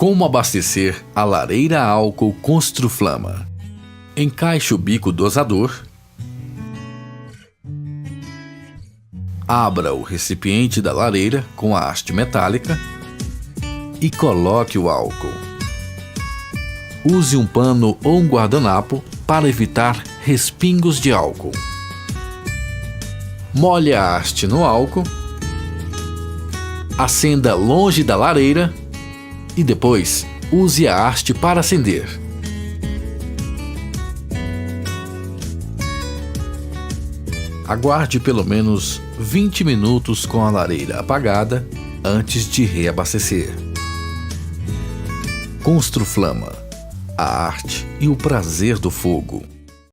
Como abastecer a lareira a álcool Construflama? Encaixe o bico dosador. Abra o recipiente da lareira com a haste metálica e coloque o álcool. Use um pano ou um guardanapo para evitar respingos de álcool. Molhe a haste no álcool. Acenda longe da lareira e depois use a haste para acender. Aguarde pelo menos 20 minutos com a lareira apagada antes de reabastecer. Construflama, a arte e o prazer do fogo.